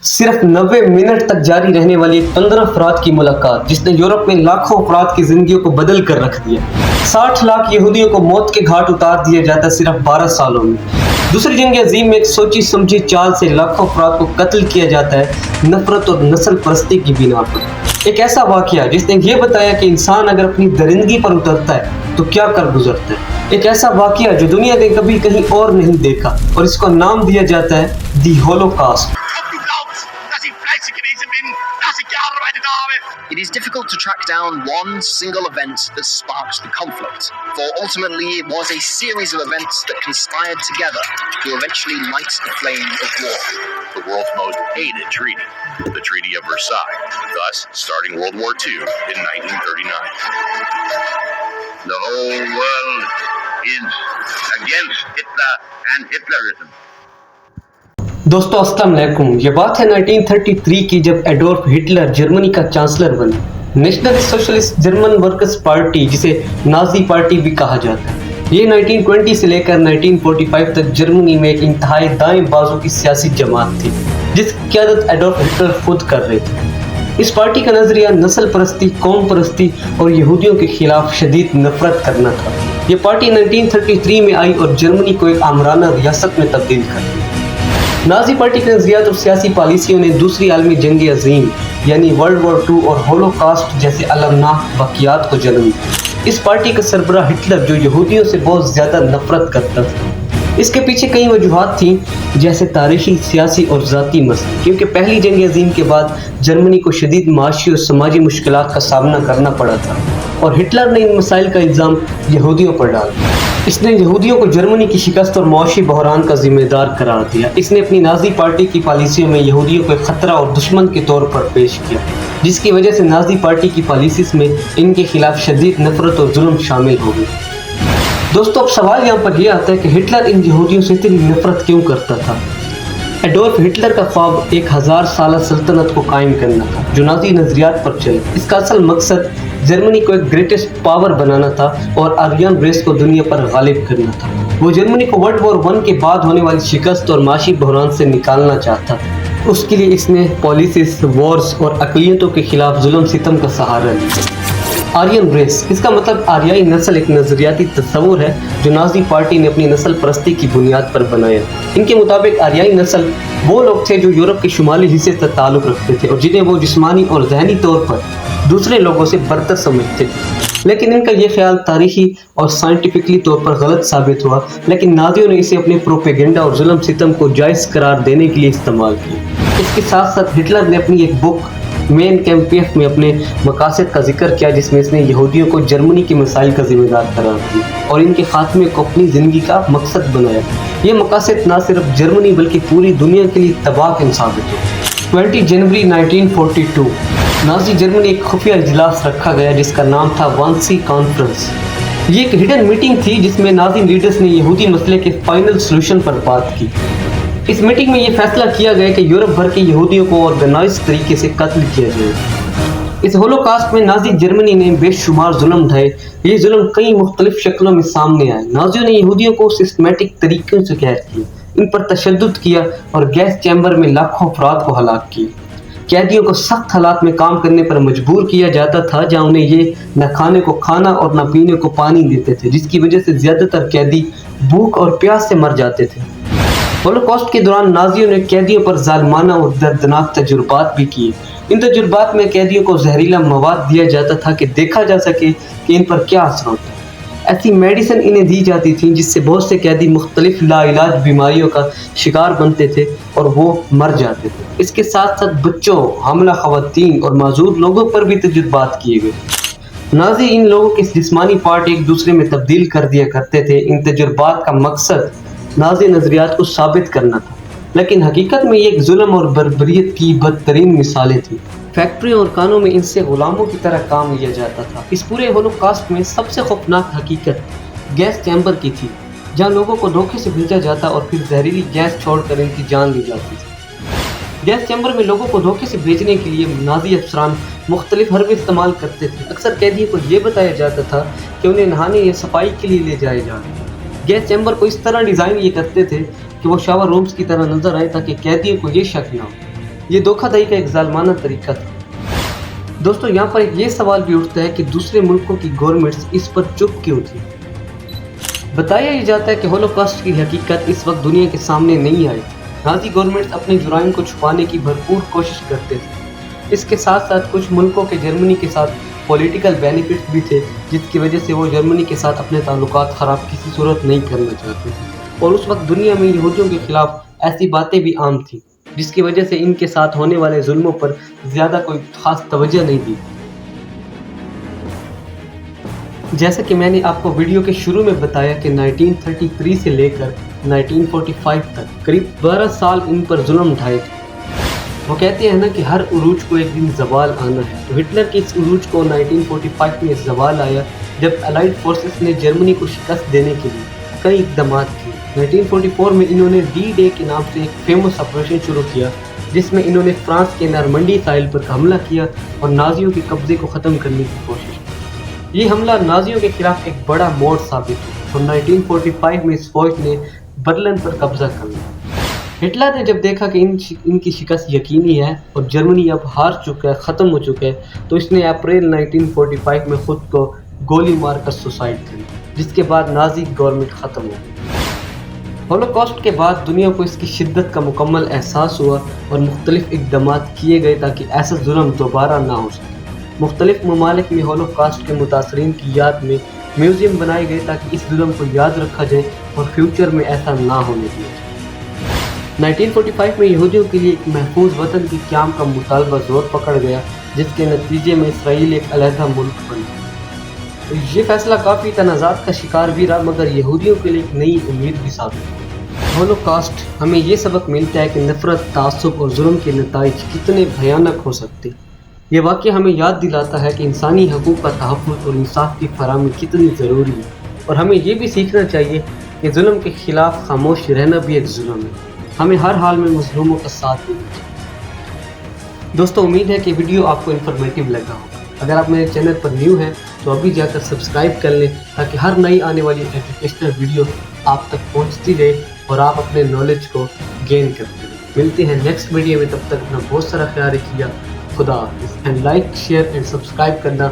صرف 90 منٹ تک جاری رہنے والی 15 افراد کی ملاقات جس نے یورپ میں لاکھوں افراد کی زندگیوں کو بدل کر رکھ دیا۔ 60 لاکھ یہودیوں کو موت کے گھاٹ اتار دیا جاتا ہے صرف 12 سالوں میں۔ دوسری جنگ عظیم میں ایک سوچی سمجھی چال سے لاکھوں افراد کو قتل کیا جاتا ہے نفرت اور نسل پرستی کی بنا پر۔ ایک ایسا واقعہ جس نے یہ بتایا کہ انسان اگر اپنی درندگی پر اترتا ہے تو کیا کر گزرتا ہے۔ ایک ایسا واقعہ جو دنیا نے کبھی کہیں اور نہیں دیکھا اور اس کو نام دیا جاتا ہے دی holocaust. It is difficult to track down one single event that sparked the conflict, for ultimately it was a series of events that conspired together to eventually light the flame of war. The world's most hated treaty, the Treaty of Versailles, thus starting World War II in 1939. The whole world is against Hitler and Hitlerism. دوستو السلام علیکم۔ یہ بات ہے 1933 کی جب Adolf Hitler Germany کا chancellor بنے۔ National socialist German workers party جسے نازی پارٹی بھی کہا جاتا ہے، یہ 1920 سے لے کر 1945 تک جرمنی میں ایک انتہائی دائیں بازو کی سیاسی جماعت تھی جس کی قیادت ایڈولف ہٹلر خود کر رہے تھے۔ اس پارٹی کا نظریہ نسل پرستی، قوم پرستی اور یہودیوں کے خلاف شدید نفرت کرنا تھا۔ یہ پارٹی 1933 میں آئی اور جرمنی کو ایک آمرانہ ریاست میں تبدیل کر دی۔ نازی پارٹی کے نظریات اور سیاسی پالیسیوں نے دوسری عالمی جنگ عظیم یعنی ورلڈ وار 2 اور ہولوکاسٹ جیسے المناک واقعات کو جنم دیا۔ اس پارٹی کا سربراہ ہٹلر جو یہودیوں سے بہت زیادہ نفرت کرتا تھا۔ اس کے پیچھے کئی وجوہات تھیں جیسے تاریخی، سیاسی اور ذاتی مسئلے، کیونکہ پہلی جنگ عظیم کے بعد جرمنی کو شدید معاشی اور سماجی مشکلات کا سامنا کرنا پڑا تھا اور ہٹلر نے ان مسائل کا الزام یہودیوں پر ڈالا۔ اس نے یہودیوں کو جرمنی کی شکست اور معاشی بحران کا ذمہ دار قرار دیا۔ اس نے اپنی نازی پارٹی کی پالیسیوں میں یہودیوں کو ایک خطرہ اور دشمن کے طور پر پیش کیا، جس کی وجہ سے نازی پارٹی کی پالیسیز میں ان کے خلاف شدید نفرت اور ظلم شامل ہو گئی۔ دوستو اب سوال یہاں پر یہ آتا ہے کہ ہٹلر ان یہودیوں سے اتنی نفرت کیوں کرتا تھا؟ ایڈولف ہٹلر کا خواب ایک 1000 سالہ سلطنت کو قائم کرنا تھا جو نازی نظریات پر چلے۔ اس کا اصل مقصد جرمنی کو ایک گریٹسٹ پاور بنانا تھا اور آرین ریس کو دنیا پر غالب کرنا تھا۔ وہ جرمنی کو ورلڈ وار 1 کے بعد ہونے والی شکست اور معاشی بحران سے نکالنا چاہتا تھا۔ اس کے لیے اس نے پالیسیز، وارز اور اقلیتوں کے خلاف ظلم ستم کا سہارا لیا۔ آرین ریس، اس کا مطلب آریائی نسل، ایک نظریاتی تصور ہے جو نازی پارٹی نے اپنی نسل پرستی کی بنیاد پر بنایا۔ ان کے مطابق آریائی نسل وہ لوگ تھے جو یورپ کے شمالی حصے سے تعلق رکھتے تھے اور جنہیں وہ جسمانی اور ذہنی طور پر دوسرے لوگوں سے برتر سمجھتے تھے۔ لیکن ان کا یہ خیال تاریخی اور سائنٹیفکلی طور پر غلط ثابت ہوا، لیکن نازیوں نے اسے اپنے پروپیگنڈا اور ظلم ستم کو جائز قرار دینے کے لیے استعمال کیا۔ اس کے ساتھ ساتھ ہٹلر نے اپنی ایک بک مین کیمپیف میں اپنے مقاصد کا ذکر کیا جس میں اس نے یہودیوں کو جرمنی کے مسائل کا ذمہ دار قرار دیا اور ان کے خاتمے کو اپنی زندگی کا مقصد بنایا۔ یہ مقاصد نہ صرف جرمنی بلکہ پوری دنیا کے لیے تباہ کن ثابت ہو۔ 20 جنوری 1942 نازی جرمنی ایک خفیہ اجلاس رکھا گیا جس کا نام تھا وانسی کانفرنس۔ یہ ایک ہڈن میٹنگ تھی جس میں نازی لیڈرز نے یہودی مسئلے کے فائنل سلوشن پر بات کی۔ اس میٹنگ میں یہ فیصلہ کیا گیا کہ یورپ بھر کے یہودیوں کو آرگنائز طریقے سے قتل کیا جائے۔ اس ہولوکاسٹ میں نازی جرمنی نے بے شمار ظلم ڈھائے۔ یہ ظلم کئی مختلف شکلوں میں سامنے آئے۔ نازیوں نے یہودیوں کو سسٹمیٹک طریقوں سے قید کیا، ان پر تشدد کیا اور گیس چیمبر میں لاکھوں افراد کو ہلاک کیا۔ قیدیوں کو سخت حالات میں کام کرنے پر مجبور کیا جاتا تھا جہاں انہیں یہ نہ کھانے کو کھانا اور نہ پینے کو پانی دیتے تھے، جس کی وجہ سے زیادہ تر قیدی بھوک اور پیاس سے مر جاتے تھے۔ ہولوکاسٹ کے دوران نازیوں نے قیدیوں پر ظالمانہ اور دردناک تجربات بھی کیے۔ ان تجربات میں قیدیوں کو زہریلا مواد دیا جاتا تھا کہ دیکھا جا سکے کہ ان پر کیا اثر ہوتا ہے۔ ایسی میڈیسن انہیں دی جاتی تھیں جس سے بہت سے قیدی مختلف لا علاج بیماریوں کا شکار بنتے تھے اور وہ مر جاتے تھے۔ اس کے ساتھ ساتھ بچوں، حاملہ خواتین اور معذور لوگوں پر بھی تجربات کیے گئے۔ نازی ان لوگوں کے جسمانی پارٹ ایک دوسرے میں تبدیل کر دیا کرتے تھے۔ ان تجربات کا مقصد نازی نظریات کو ثابت کرنا تھا، لیکن حقیقت میں یہ ایک ظلم اور بربریت کی بدترین مثالیں تھیں۔ فیکٹریوں اور کانوں میں ان سے غلاموں کی طرح کام لیا جاتا تھا۔ اس پورے ہولوکاسٹ میں سب سے خوفناک حقیقت گیس چیمبر کی تھی جہاں لوگوں کو دھوکے سے بھیجا جاتا اور پھر زہریلی گیس چھوڑ کر ان کی جان لی جاتی تھی۔ گیس چیمبر میں لوگوں کو دھوکے سے بھیجنے کے لیے نازی افسران مختلف حربے استعمال کرتے تھے۔ اکثر قیدیوں کو یہ بتایا جاتا تھا کہ انہیں نہانے یا صفائی کے لیے لے جائے جائیں۔ گیس چیمبر کو اس طرح ڈیزائن یہ کرتے تھے کہ وہ شاور رومز کی طرح نظر آئے تاکہ قیدیوں کو یہ شک نہ ہو۔ یہ دھوکہ دہی کا ایک ظالمانہ طریقہ تھا۔ دوستو یہاں پر یہ سوال بھی اٹھتا ہے کہ دوسرے ملکوں کی گورنمنٹس اس پر چپ کیوں تھی؟ بتایا یہ جاتا ہے کہ ہولوکاسٹ کی حقیقت اس وقت دنیا کے سامنے نہیں آئی۔ نازی گورنمنٹس اپنے جرائم کو چھپانے کی بھرپور کوشش کرتے تھے۔ اس کے ساتھ ساتھ کچھ ملکوں کے جرمنی کے ساتھ پولیٹیکل بینیفٹس بھی تھے، جس کی وجہ سے وہ جرمنی کے ساتھ اپنے تعلقات خراب کسی صورت نہیں کرنا چاہتے تھے، اور اس وقت دنیا میں یہودیوں کے خلاف ایسی باتیں بھی عام تھیں، جس کی وجہ سے ان کے ساتھ ہونے والے ظلموں پر زیادہ کوئی خاص توجہ نہیں دی۔ جیسا کہ میں نے آپ کو ویڈیو کے شروع میں بتایا کہ 1933 سے لے کر 1945 تک قریب 12 سال ان پر ظلم ڈھائے تھے۔ وہ کہتے ہیں نا کہ ہر عروج کو ایک دن زوال آنا ہے، تو ہٹلر کے اس عروج کو 1945 میں زوال آیا جب الائیڈ فورسز نے جرمنی کو شکست دینے کے لیے کئی اقدامات کیے۔ 1944 میں انہوں نے ڈی ڈے کے نام سے ایک فیمس آپریشن شروع کیا، جس میں انہوں نے فرانس کے نارمنڈی ساحل پر حملہ کیا اور نازیوں کے قبضے کو ختم کرنے کی کوشش کی۔ یہ حملہ نازیوں کے خلاف ایک بڑا موڑ ثابت ہوا اور 1945 میں اس فوج نے برلن پر قبضہ کر لیا۔ ہٹلر نے جب دیکھا کہ ان کی شکست یقینی ہے اور جرمنی اب ہار چکا ہے، ختم ہو چکا ہے، تو اس نے اپریل 1945 میں خود کو گولی مار کر سوسائڈ کر لی، جس کے بعد نازی گورنمنٹ ختم ہو گئی۔ ہولوکاسٹ کے بعد دنیا کو اس کی شدت کا مکمل احساس ہوا اور مختلف اقدامات کیے گئے تاکہ ایسا ظلم دوبارہ نہ ہو سکے۔ مختلف ممالک میں ہولوکاسٹ کے متاثرین کی یاد میں میوزیم بنائے گئے تاکہ اس ظلم کو یاد رکھا جائے اور فیوچر میں ایسا نہ ہونے دیا جائے۔ 1945 میں یہودیوں کے لیے ایک محفوظ وطن کی قیام کا مطالبہ زور پکڑ گیا، جس کے نتیجے میں اسرائیل ایک علیحدہ ملک بنا۔ یہ فیصلہ کافی تنازعات کا شکار بھی رہا، مگر یہودیوں کے لیے ایک نئی امید بھی ثابت ہوئی۔ ہولوکاسٹ ہمیں یہ سبق ملتا ہے کہ نفرت، تعصب اور ظلم کے نتائج کتنے بھیانک ہو سکتے۔ یہ واقعہ ہمیں یاد دلاتا ہے کہ انسانی حقوق کا تحفظ اور انصاف کی فراہمی کتنی ضروری ہے، اور ہمیں یہ بھی سیکھنا چاہیے کہ ظلم کے خلاف خاموش رہنا بھی ایک ظلم ہے۔ ہمیں ہر حال میں مظلوموں کا ساتھ دینا چاہیے۔ دوستو امید ہے کہ ویڈیو آپ کو انفارمیٹیو لگا ہوگا۔ اگر آپ میرے چینل پر نیو ہیں تو ابھی جا کر سبسکرائب کر لیں تاکہ ہر نئی آنے والی ایجوکیشنل ویڈیو آپ تک پہنچتی رہے اور آپ اپنے نالج کو گین کرتے رہیں۔ ملتے ہیں نیکسٹ ویڈیو میں، تب تک اپنا بہت سارا خیال رکھیے۔ خدا حافظ، and like, share and subscribe کرنا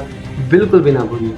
بالکل بھی نہ بھولیں۔